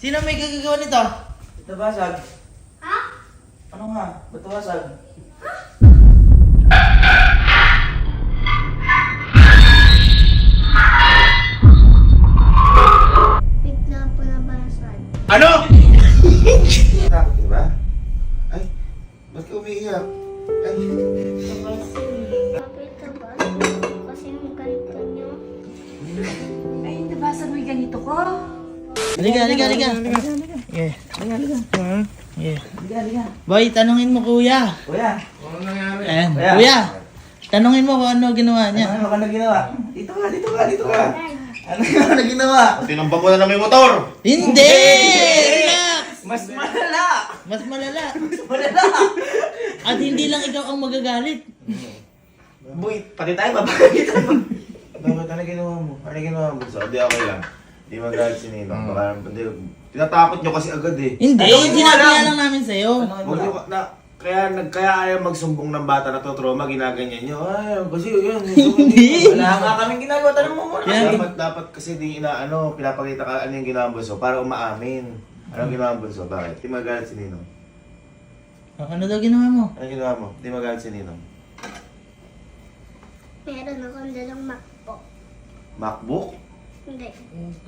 Sino may gagagawa nito? Ito basag. Ha? Ano nga? Ba't basag? Bigla po nabasag. Ano? Takot ka ba? Ay, ba't ka umiiyak? Ay, Bakit ka ba? Kasi yung ganito niyo. Ay, nabasa mo yung ganito ko. Halika. Yeah. halika. Boy, tanungin mo kuya. Kuya, Ano nangyari? Ayan. Kuya. Kuya, tanungin mo kung ano ginawa niya. ano ka na ginawa? Dito ka. Ano ka na ginawa? Tinambang ko na naman yung motor! Hindi! Relax! Mas malala! Mas malala. Malala! At hindi lang ikaw ang magagalit. Boy, pati tayo mapakalitan mo. Bakit? Ano ginawa mo? Ano ginawa mo? So, di okay lang. Di magalit si Ninong. Baka, hindi, tinatakot nyo kasi agad eh. Hindi, Tanungin mo sinabi lang. nga lang namin sa'yo. Ano Huwag nyo, kaya ayaw magsumbong ng bata na trauma, ginaganyan nyo. Ay, kasi yun. Hindi. Wala nga kaming ginagawa. Tanong mo muna. Kaya- Dapat kasi di pinapakita ka ano yung ginawa mo bunso para umaamin. Anong ginawa mo bunso? Bakit? Di magalit si Ninong. Ano daw ginawa mo? Anong ginawa mo? Di magalit si Ninong. Meron akong dalang MacBook. MacBook? Hindi.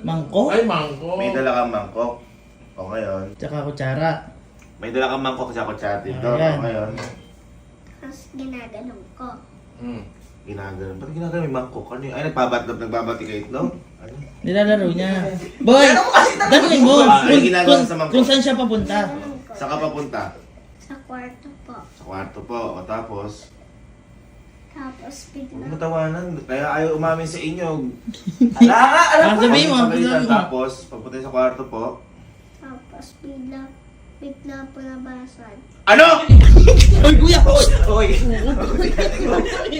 Mangkok? mangko. May dala kang mangkok. O ngayon. Tsaka kutsara. May dala kang mangkok sa kutsara dito. Ayan. O ngayon. Tapos ginaganon ko. Ginagano. Ba't ginagano? May mangkok. Ano yun? Ay, nagbabati kayo itlog? Ano? Nilalaro niya. Boy, Ano mo kasi tanungin mo Ano kung, ginagawa sa mangkok? kung saan siya papunta. Gaganon ko. Saan ka papunta? Sa kwarto po. Sa kwarto po. O tapos, Tapos huwag bigla. mo tawanan. Kaya ayaw umamin sa inyo. Ala nga, alam Ah, ko. sabihin mo, Pagalitan. sabihin mo. Tapos, pagpunta sa kwarto po. Tapos bigla po nabasag. Ano? Uy, kuya! Oy!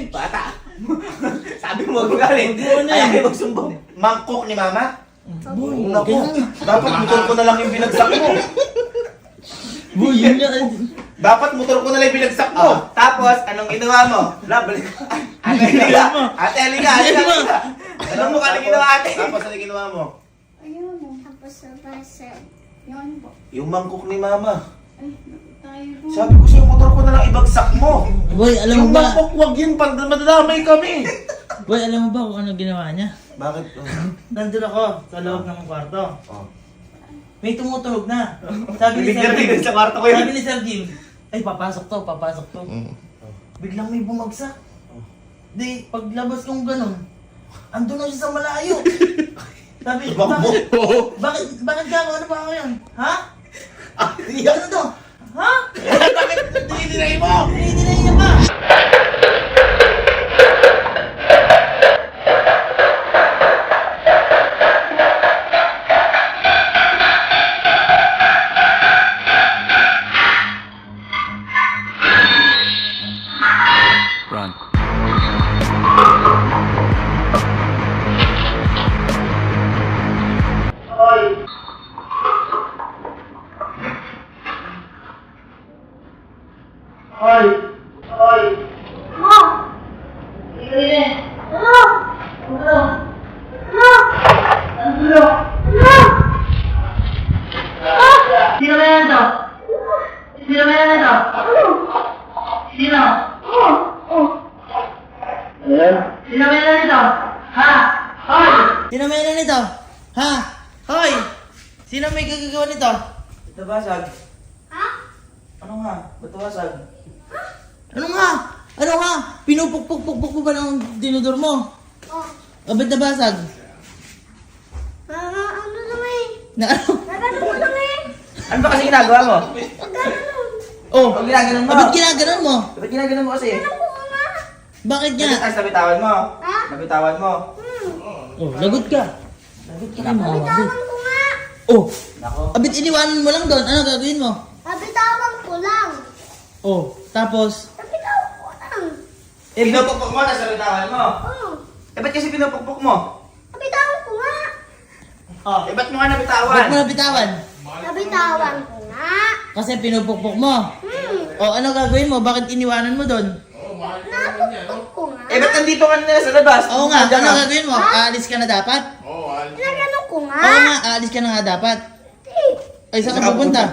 Bata! Sabi mo, huwag galing. Ano Ayaw yan? kayo magsumbong. Mangkok ni mama? Boy, Naku, ganun. dapat motor ko na lang yung binagsak mo. Boy, yun nga. Dapat motor ko na lang yung binagsak mo. Oh, tapos, anong ginawa mo? Balik. Ate Elika! Ate Elika! Alam mo ka ginawa ate? Tapos ano ginawa mo? Ayun. Tapos nabasag. Yan po. Yung mangkok ni mama. Ay, tayo po. Sabi ko sa'yo, motor ko na lang ibagsak mo. Boy, alam mo Yung ba? mangkok, wag yun, madadamay kami. Boy, alam mo ba kung ano ginawa niya? Bakit? Nandun ako sa loob ng kwarto. Oh. May tumutunog na. Sabi ni Sir Bigyan Jim. sa kwarto ko yun. Sabi ni Sir Jim. Ay, papasok to. Biglang may bumagsak. Di, paglabas kong ganun, andun na siya sa malayo. Sabi, bakit ka ako? Ano ba ako yan? Ha? Ano to? Ha? Bakit dinidinay mo? Dinay niya pa. Sino ba yan to? Sino ba yan to? Sino? Sino ba yan nito? Ha? Hoy! Sino ba yan nito? Ha? Hoy! Sino may gagagawa nito? Ito basag. Ha? Ano nga? Ba't basag? Ano nga? Ano nga? Pinupukpukpukpuk mo ba ng dinudor mo? Oh. Abad na basag? Ano naman eh? Na ano? Naganon ko lang eh. Ano ba kasi ginagawa mo? Naganon. Oh! Pag ginaganon mo. Abad ginaganon mo? Ba't ginaganon mo kasi? Naganon ko nga. Bakit nga? Ay, nabitawan mo. Ha? Nabitawan mo. Oh, lagot ka. Lagot ka kay mama. Bitawan ko nga. Oh! Nako. Abit iniwanan mo lang doon. Ano gagawin mo? Nabitawan ko lang. Oh, tapos? Nabitawan ko lang. Eh, pinupukpuk mo, tapos nabitawan mo. Oh. Eh, ba't kasi pinupukpuk mo? Nabitawan ko nga. Oh. Eh, ba't mo nga Ba't nabitawan? mo nabitawan? Nabitawan ko nga. Kasi pinupukpuk mo. Oh, ano gagawin mo? Bakit iniwanan mo doon? Napukpuk ko nga. Eh, ba't nandito ka na sa labas? Oo nga, Nandiyan ano ka. gagawin mo? Aalis ka na dapat? Naganon ko nga. Oo nga, aalis ka na nga dapat. Eh, Ay, saan ka pupunta?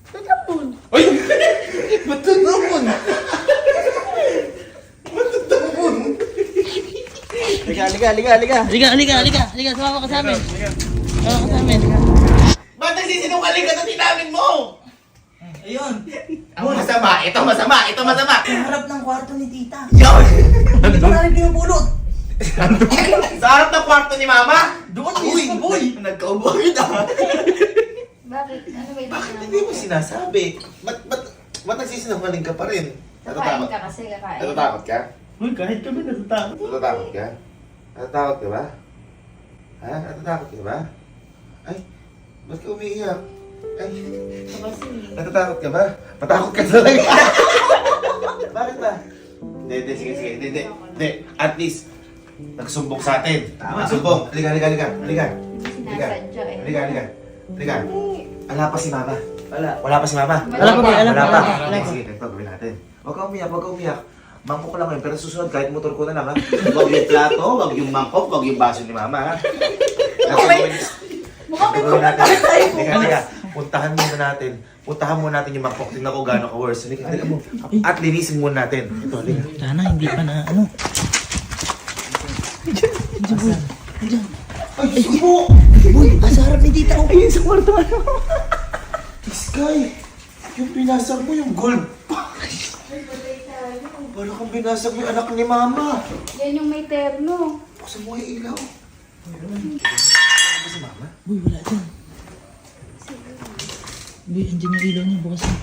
Tutapon. Ay! Ba't tutapon? Ba't tutapon? Halika, sumama ka sa amin. Sumama ka sa amin. Ba't nagsisinungaling ka sa tinamin mo? Ayun. Ang masama, ito masama. Sa harap ng kwarto ni tita. Yan! Hindi pa namin pinupulot. Sa harap ng kwarto ni Mama? Doon mismo, boy. Nagkauboy na. Bakit? Ano ba yung Bakit hindi mo sinasabi? Ba't nagsisinungaling ka pa rin? Kakain ka kasi, kakain. Natatakot ka? Uy, kahit kami natatakot. Natatakot ka? Natatakot ka ba? Ha? Natatakot ka ba? Ay, ba't ka umiiyak? Ay, Kasi, natatakot ka ba? Matakot ka talaga. Bakit ba? Hindi, sige. Hindi, at least, nagsumbong sa atin. Nagsumbong. Halika. sinasadya eh. Halika. Wala pa si Mama. Wala pa si Mama. Wala pa, boy. Wala pa. Wala pa. Sige, ito gawin natin. Huwag ka umiyak. Mangkok lang yun, pero susunod kahit motor ko na lang ha. Huwag yung plato, huwag yung mangkok, huwag yung baso ni Mama ha. Gawin natin. Halika. Puntahan muna natin yung mangkok. Tingnan ko gaano ka-worse. Halika mo. At linisin muna natin. Ito, halika. Sana hindi pa na ano. Ay, subo! Boy, sa harap ni tita. Ayun sa kwarto ano. Sky! Yung pinasag mo yung gold. Parang kang binasag mo yung anak ni Mama. Yan yung may terno. Buksan mo yung ilaw. Ano si Mama? Boy, wala dyan. Boy, andyan yung ilaw niya. Bukas na.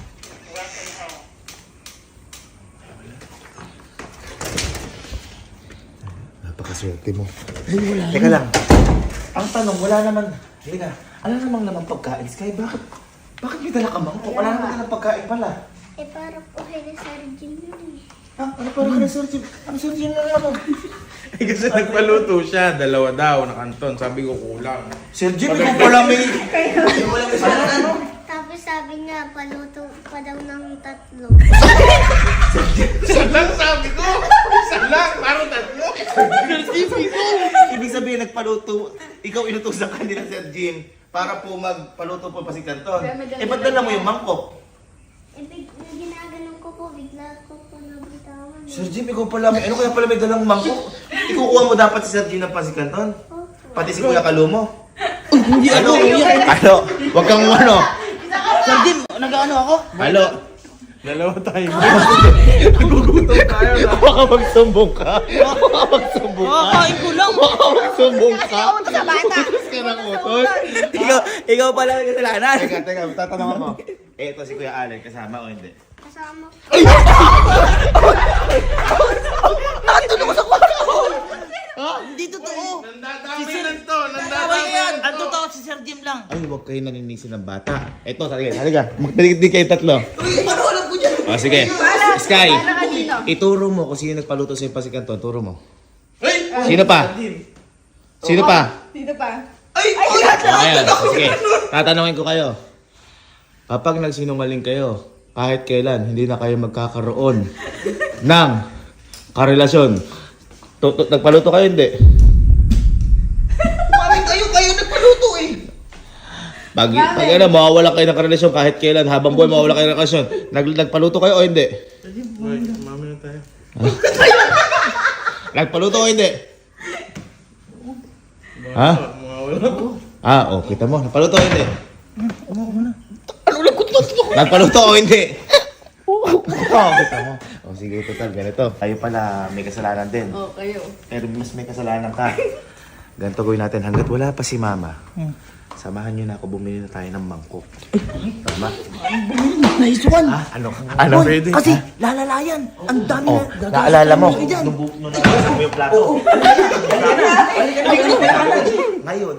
Napakaswerte mo. Boy, wala Teka yan. lang. Ang tanong, wala naman. Halika. Ano namang lamang pagkain, Sky? Bakit may dala ka mangkok? Wala naman dalang pagkain pala. Eh, para po kay na Sir Jim yun eh. Ah, ano parang ka na, Sir Jim? Ano, Sir Jim na naman? Eh, kasi nagpaluto siya, 2 daw na kanton. Sabi ko kulang. Sir Jim, ikaw pala may... Ano? Tapos sabi niya, paluto pa daw ng 3. Isa lang sabi ko! Isa lang! Parang 3! Ibig sabihin, nagpaluto. Ikaw inutusan ka nila, Sir Jim, para po magpaluto po pa si Canton. Eh, ba't dala mo yung mangkok? Eh, ginaganon ko po, bigla ko po nabitawan. Sir Jim, ikaw pala may... Ano kaya pala may dalang mangkok? Ikukuha mo dapat si Sir Jim ng pa si Canton? Pati si Kuya Kalumo? Hindi ano, kuya. Ano? Huwag kang ano? Sir Jim, nag-ano ako? Halo? Dalawa tayo. Baka magsumbong ka. Baka magsumbong ka. Kakain ko lang. Baka magsumbong ka. Sa bata! Ikaw pala ang kasalanan. Teka, tatanungan mo. Eh, ito si Kuya Allen, kasama o hindi? Kasama ko. Hindi totoo. Nandadami lang to! Tawag Nandadami yan. lang Ang to! totoo si Sir Jim lang. Ay, huwag kayo naninisi ng bata. Ito, halika. Magpaligid kayo tatlo. Ano alam ko dyan? O, sige. Sky, Para kanino? ituro mo kung sino nagpaluto sa'yo pa si Canton. Turo mo. Hey! Sino pa? Sino pa? Dito pa. Ayan, sige. Tatanungin ko kayo. Kapag nagsinungaling kayo, kahit kailan, hindi na kayo magkakaroon ng karelasyon. Nagpaluto kayo, hindi? Bakit kayo nagpaluto eh? Pag ano, mawawala kayo ng karelasyon kahit kailan, habang buhay mawawala kayo ng karelasyon. Nagpaluto kayo o hindi? Wait, mami na tayo. Nagpaluto o hindi? Ha? Mawawala. Kita mo. Nagpaluto o hindi? Ano lang ko totoo? Nagpaluto o hindi? Kita mo. O sige, total, ganito. Tayo pala may kasalanan din. Oh, kayo. Pero mas may kasalanan ka. Ganito gawin natin. Hanggat wala pa si Mama, samahan niyo na ako, bumili na tayo ng mangkok. Tama? Naisuan. Ano? Boy, kasi lalalayan. Ang dami Oh, na. naalala mo, Dyan. nung nabasa mo yung plato. Ngayon,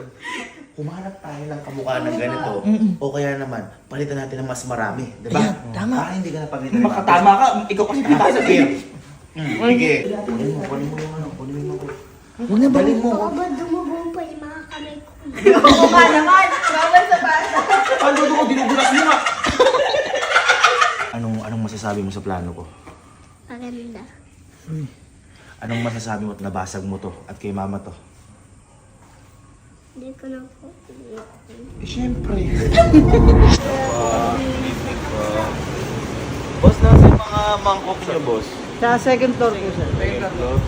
humanap tayo ng kamukha ng ganito. O kaya naman, palitan natin ng mas marami. Di ba? Ayan, tama. Para hindi ka na pagalitan. Makatama ka. Ikaw kasi pinasa Sige. Sige. Kunin mo yung ano, kunin mo yung mangkok. Huwag na ba? Baka ba dumugong pa yung mga kamay ko? Oo ka naman. Bawal sa bata. Ano ko dinugulas mo nga? Anong masasabi mo sa plano ko? Maganda. Anong masasabi mo at nabasag mo to at kay Mama to? Hindi ko na po. Siyempre. Boss, nasa yung mga mangkok niyo, boss? Sa second floor po, sir. Second floor.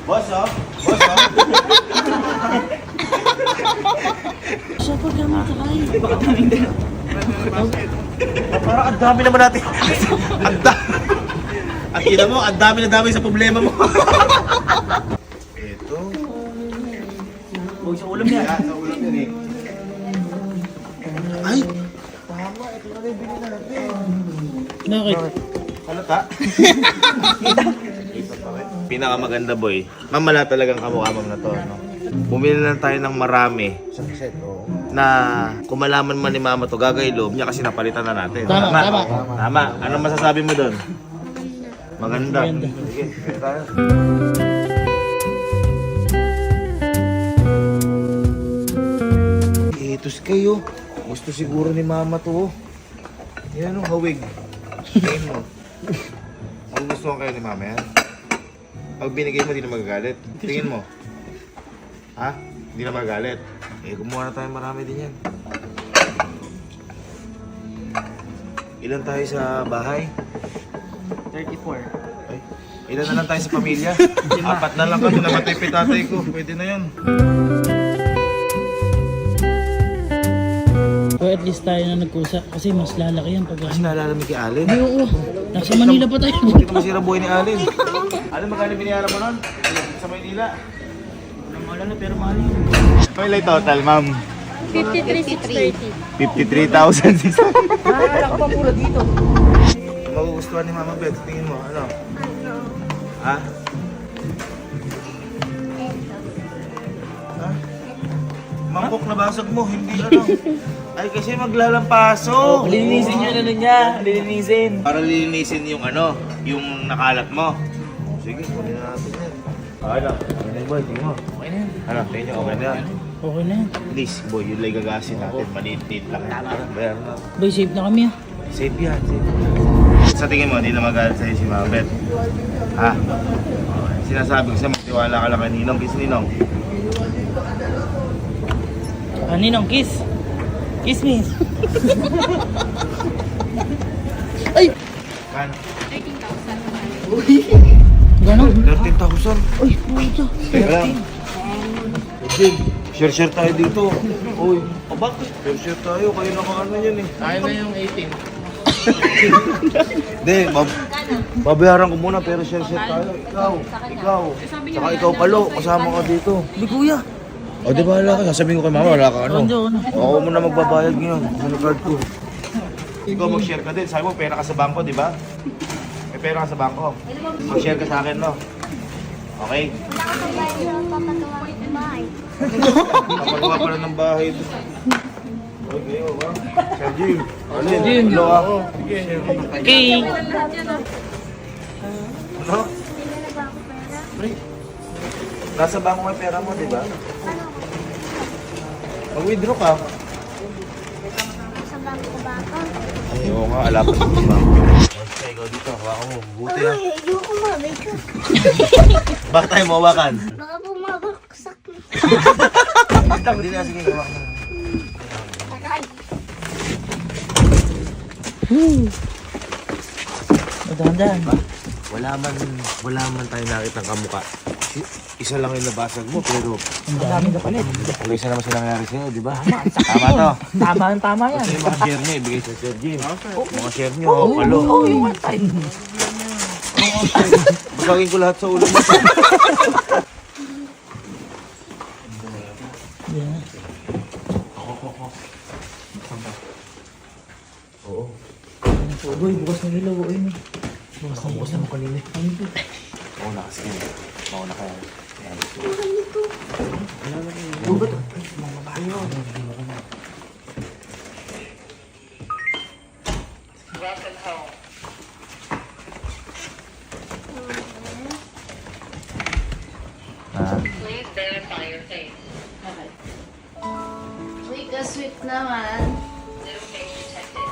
Boss, oh. Boss, oh. Siya po gamit sa kain. Parang ang dami naman natin. Ang dami. Ang ina mo, ang dami na dami sa problema mo. Ito. Huwag sa ulam niya. Sa ulam yun eh. Ay! Tama, ito na rin bilhin natin. Bakit? Halata? Pinakamaganda boy. Mamala talagang kamukha ma'am na to. No? Bumili lang tayo ng marami. Isang set, oo. Na kung malaman man ni mama to, gagawin loob niya kasi napalitan na natin. Tama. Tama. Anong masasabi mo doon? Maganda. Sige, sige tayo. Ito kayo. Gusto siguro ni mama to. Yan ang hawig. Tingin mo. Ang gusto kayo ni mama yan? Pag binigay mo, di na magagalit. Tingin mo. Ha? Di na magagalit. Eh, kumuha na tayo marami din yan. Ilan tayo sa bahay? 34. Ay, ilan na lang tayo sa pamilya? 4 na lang kami, namatay pa yung tatay ko. Pwede na yun. O at least tayo na nagkusa kasi mas lalaki yan pag Kasi naalala mo kay Alin. Ay, oo. Nasa Manila pa tayo. Hindi ko masira buhay ni Alin. Alin, magkano binayaran mo nun? Sa Maynila? Walang maalala pero mahal yun. May total, ma'am. 53,630. 53,600. Nakakala ko pa pula dito. Magugustuhan ni Mama Beth. Tingin mo, ano? Ano? Ha? Ha? Mangkok na basag mo, hindi ano. Ay kasi maglalampaso. Linisin yun ano niya. Linisin. Para linisin yung ano, yung nakalat mo. Sige, kunin na natin yan. Ano? Ano boy, tingin mo. Okay na yan. Ano, tingin nyo, okay na yan. Okay na yan. Please, boy, yun lang gagasin natin. Maliit-liit lang. Bayaran na. Boy, safe na kami ah. Safe yan, safe. Sa tingin mo, hindi na magalit sa'yo si Mama Beth. Ha? Sinasabi ko sa'yo, magtiwala ka lang kay Ninong. Kiss Ninong. Ninong, kiss. Kiss me. Ay! Kano? 13,000. Gano'n? 13,000. Ay, puta. Teka lang. Share tayo dito. Uy, o bakit? Share tayo, kayo na ano yun eh. Tayo na yung 18. Hindi, babayaran ko muna pero share tayo. Ikaw. Saka ikaw palo, kasama ka dito. Hindi kuya. O di ba wala ka? Sasabihin ko kay mama, wala ka ano. Hindi ako na. Ako muna magbabayad ngayon. Ano card ko? Ikaw mag-share ka din. Sabi mo, pera ka sa bangko, di ba? May pera ka sa bangko. Mag-share ka sa akin, no? Okay? Wala ko sa bahay na papagawa ng bahay. Kapagawa pala ng bahay. Okay, o ba? Sir Jim. Ano yun? Jim. Hello, ako. Okay. Ano? Hindi na ba ako pera? Nasa bangko may pera mo, di ba? Ano? Mag-withdraw ka. Sa bangko ba ako? Ay, oo nga, alapan mo si bangko. Okay, ikaw dito. Hawakan mo. Buti ha. Ay, ayoko mabay ka. Bakit tayo mawakan? Baka bumabaksak na. Hindi na, sige, hawakan mo. Aray. Dahan-dahan. Wala man tayo nakitang kamukha. Isa lang yung nabasag mo, pero Ang dami na palit. wala isa naman silang nangyari sa'yo, di ba? Tama to. Tama yan. Kasi yung mga share niyo, ibigay sa Sir Jim. Mga share niyo, palo. Oo, yung one time. Basagin ko lahat sa ulo mo. Yeah. Oo. Oh, boy, bukas na ilaw. Ayun eh. Bukas na mo kanina. Mauna kasi kayo. Mauna ka. Ayan. Please verify your face. Okay. Sweet ka sweet naman. Little face detected.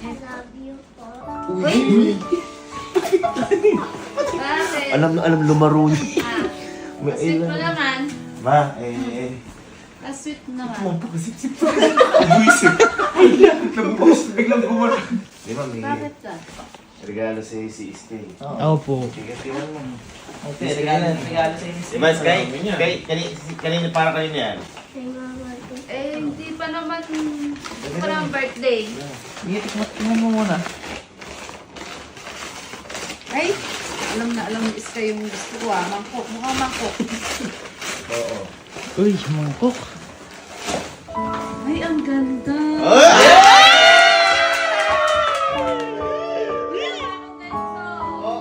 I love you po. Alam na alam lumaro niya. May Sweet mo ilan. naman. Ma, Sweet naman. biglang gumano. Di ba, may Bakit ka? regalo si Stay. Opo. Tingnan mo. Okay, regalo sa inyo. Di ba, kanina para kanina yan. Kay mama ko. Eh, hindi pa naman birthday. Sige, tikman mo muna. Ay, alam ni Iska yung gusto ko ah. Mangkok, mukhang mangkok. Oo. Uy, mangkok. Ay, ang ganda.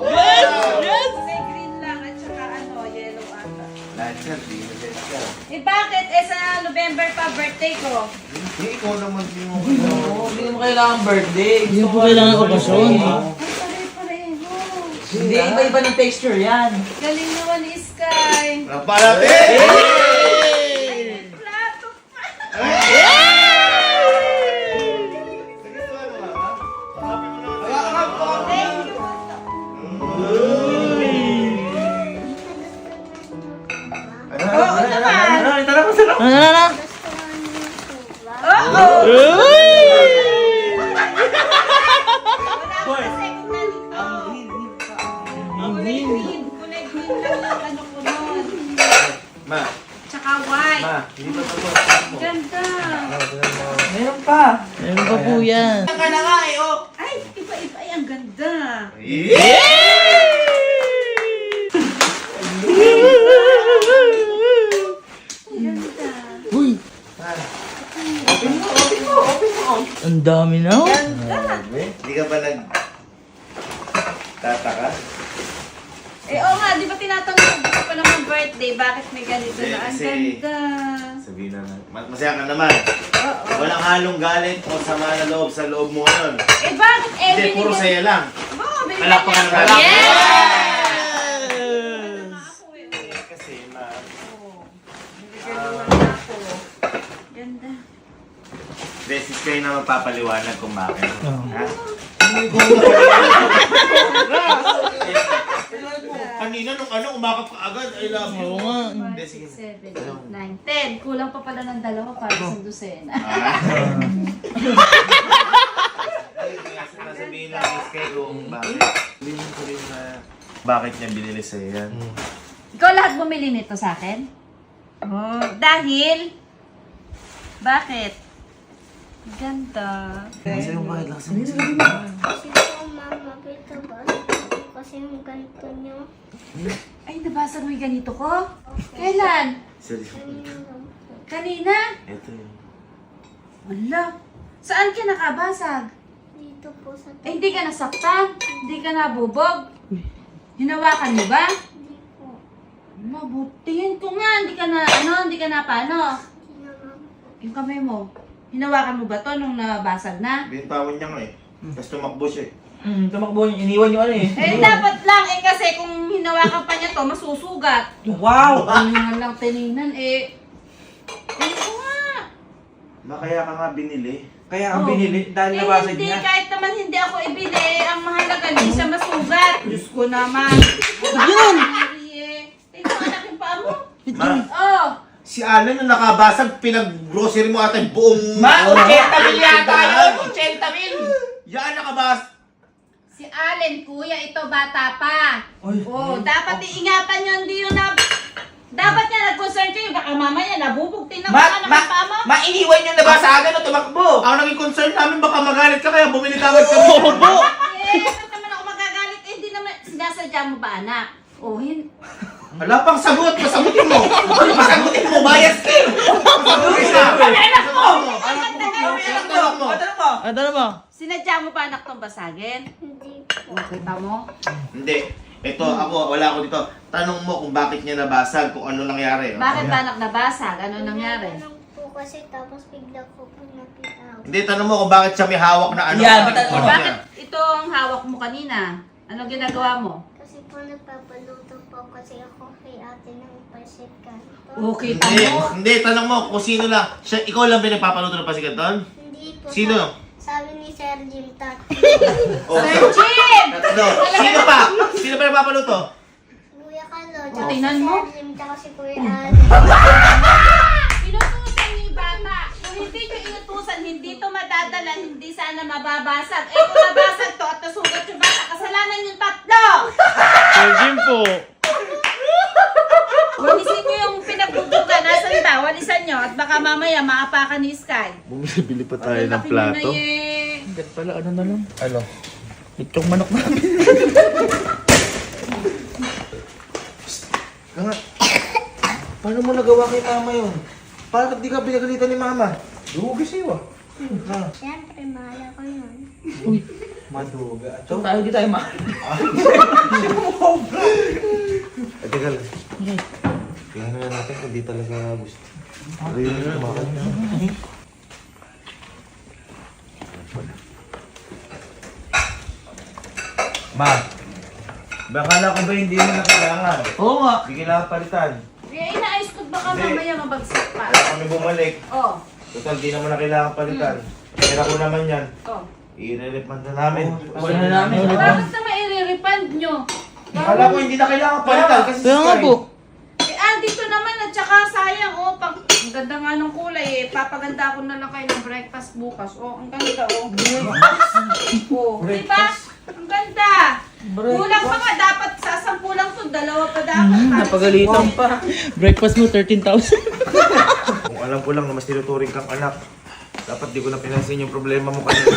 Yes! May green lang at saka yellow ata. Lahat yan, di na din siya. Eh bakit? Eh sa November pa birthday ko. Hindi, ikaw naman yung... Oo, hindi mo kailangan birthday. Hindi mo kailangan okasyon. Ay, pare-pareho. Hindi, iba-iba ng texture yan. Galing naman ni Sky. Napalapit! Plato pa. Thank you. Oo naman. Tara, masarap. Ano? Gusto niyo po ba? Oo. Boy. Kulay green. Kulay green lang yung ano ko nun. Ma, Tsaka white. ma, hindi ba ito? Ganda. Meron pa. Meron pa po yan. Ay, iba-iba. Ay, ang ganda. Ganda. Uy. Ang dami na. Hindi ka ba tataka? Eh, oo nga, di ba tinatanong ko pa naman birthday, bakit may ganito Hindi, na? Ang kasi- ganda. Sabihin na masaya ka naman. Oo. Walang halong galit o sama na loob sa loob mo ngayon. Eh, bakit? Eh, Hindi, puro binigyan- saya lang. Oo, binigyan Palakpakan niya. natin. Yes! Ako eh. Kasi ma... Oo. Binigyan na ako. Ganda. Beses kayo na magpapaliwanag kung bakit. Ha? Kanina nung umakap ka agad, I love you. Oo nga. 5, 6, 7, 8, 9, 10. Kulang pa pala ng dalawa para sa dosena. Sabihin lang is kayo kung bakit. Sabihin ko rin na bakit niya binili sa'yo yan. Ikaw lahat bumili nito sa akin? Oh, dahil? Bakit? Ganda. Kasi yung bakit lang sa Kasi po mama, kita ba? Kasi yung ganito niyo. Ay, nabasa mo yung ganito ko? Kailan? Kanina lang po. Kanina? Ito yun. Wala. Saan ka nakabasag? Dito po sa Eh, hindi ka nasaktan? Hindi ka nabubog? Hinawakan mo ba? Hindi po. Mabutihin ko nga. Hindi ka na, hindi ka na paano? Hindi naman po. Yung kamay mo. Hinawakan mo ba to nung nabasag na? Bintawan niya nga eh. Tapos tumakbo siya eh. Tumakbo niyo. Iniwan niyo ano eh. Eh, dapat lang. Eh, kasi kung hinawakan pa niya to, masusugat. Wow! Ano nga lang tinignan, eh. Eh, ko nga. Kaya ka nga binili. Kaya ang Oh. binili dahil Eh, nabasag hindi. niya. Kahit naman hindi ako ibili, ang mahalaga hindi siya masugat. Diyos ko naman. Yun! Ito, anak yung paa mo. Ma, Oh. si Alan na nakabasag, pinag-grocery mo ata yung buong... Ma, 80 mil yata yun! 80 mil! Yan nakabas! Si Allen, kuya, ito bata pa. Ay. Oh, dapat iingatan nyo, hindi yun na... Dapat nga nag-concern kayo, baka mamaya nabubugtin na anak yung paa mo. Iniwan yung nabasagan o tumakbo! Ang naging concern namin, baka magalit ka kaya bumili kagad kami. Eh, bakit naman ako magagalit? Eh, hindi naman, sinasadya mo ba, anak? Oh, Wala pang sagot, pasagutin mo. Pasagutin mo, bias ka. Pasagutin mo. Anak mo! Anak mo. Ano mo? sinadya mo ba anak tong basagin? Hindi po. Oh, kita mo? Hindi. Ito, ako, wala ako dito. Tanong mo kung bakit niya nabasag, kung ano nangyari. Bakit ba anak nabasag? Ano nangyari? Ganun po kasi tapos bigla ko po nakita. Hindi, tanong mo kung bakit siya may hawak na ano. Yan, ano tanong mo. niya. Bakit ito ang hawak mo kanina? Anong ginagawa mo? Kasi po nagpapaluto po kasi ako kay ate ng pasit kanto. Oh, kita Hindi, mo? hindi, tanong mo kung sino lang. Siya, ikaw lang pinagpapaluto ng pasikat doon? Hindi po. Sino? Sabi ni Sir Jim Tat. Oh, Sir Jim! tatlo. Sino pa? Sino pa nagpapaluto? Tsaka Tingnan si mo. Sir Jim, tsaka si Kuya Al. Inutusan ni Bata. Kung hindi nyo inutusan, hindi to madadala, hindi sana mababasag. Eh kung nabasag to at nasugat yung bata, kasalanan yung tatlo! Sir Jim po. Walisin nyo yung pinagbubugan. Nasaan ba? Walisan nyo. At baka mamaya maapakan ni Sky. Bumibili pa tayo ng Laki nyo plato. na eh. Hanggat pala, ano na lang? Ano? Itong manok namin. Kanga. Paano mo nagawa kay mama yun? Bakit di ka pinagalitan ni mama? Dugi siya ah. Siyempre, mahal ko yun. Maduga. So tayo di tayo mahal. Eh, teka lang. Kaya na natin kung di talaga gusto. Pero yun yung tumakas niya. Ma, bakala ko ba hindi mo na kailangan? Oo nga. Hindi kailangan palitan. Kaya inaayos ko baka Hindi. mamaya mabagsak pa. Kaya kami bumalik. Oh, Total, di naman na kailangan palitan. Pera ko naman yan. oh. I-re-refund na namin. Wala na namin. Bakit naman i-refund nyo? Akala ko hindi na kailangan palitan kasi Kaya nga Sky. po. Eh, dito naman at saka sayang, oh, pag ang ganda nga ng kulay eh, papaganda ko na lang kayo ng breakfast bukas. Oh, ang ganda, oh. Oh, diba? Ang ganda. Kulang pa nga, dapat sa 10 lang to, 2 pa dapat. Napagalitan pa. Breakfast mo, 13,000. Kung alam ko lang na mas tinuturing kang anak, dapat di ko na pinansin yung problema mo kanina.